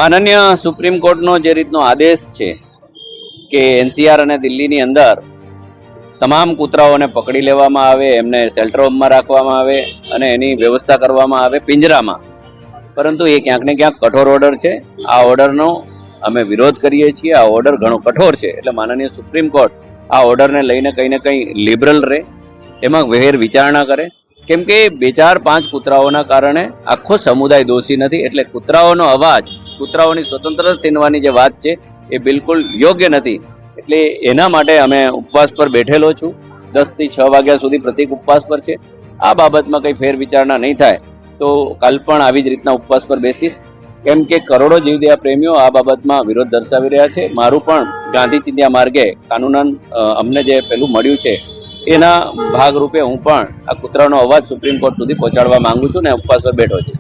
માનનીય સુપ્રીમ કોર્ટનો જે રીતનો આદેશ છે કે એનસીઆર અને દિલ્હીની અંદર તમામ કૂતરાઓને પકડી લેવામાં આવે, એમને શેલ્ટર હોમમાં રાખવામાં આવે અને એની વ્યવસ્થા કરવામાં આવે પિંજરામાં, પરંતુ એ ક્યાંક ને ક્યાંક કઠોર ઓર્ડર છે. આ ઓર્ડરનો અમે વિરોધ કરીએ છીએ. આ ઓર્ડર ઘણો કઠોર છે, એટલે માનનીય સુપ્રીમ કોર્ટ આ ઓર્ડરને લઈને કંઈ ને કંઈ લિબરલ રહે, એમાં વહેર વિચારણા કરે. કેમ કે 2-4-5 કૂતરાઓના કારણે આખો સમુદાય દોષી નથી. એટલે કૂતરાઓનો અવાજ, કૂતરાઓની સ્વતંત્રતા છીનવાની જે વાત છે એ બિલકુલ યોગ્ય નથી. એટલે એના માટે અમે ઉપવાસ પર બેઠેલો છું. 10 થી 6 વાગ્યા સુધી પ્રતિક ઉપવાસ પર છે. આ બાબતમાં કંઈ ફેર વિચારણા નહીં થાય તો કાલ પણ આવી જ રીતના ઉપવાસ પર બેસીશ. કેમ કે કરોડો જીવદયા પ્રેમીઓ આ બાબતમાં વિરોધ દર્શાવી રહ્યા છે. મારું પણ ગાંધી ચિંધ્યા માર્ગે કાનૂનન અમને જે પેલું મળ્યું છે એના ભાગરૂપે હું પણ આ કૂતરાનો અવાજ સુપ્રીમ કોર્ટ સુધી પહોંચાડવા માંગુ છું ને ઉપવાસ પર બેઠો છું.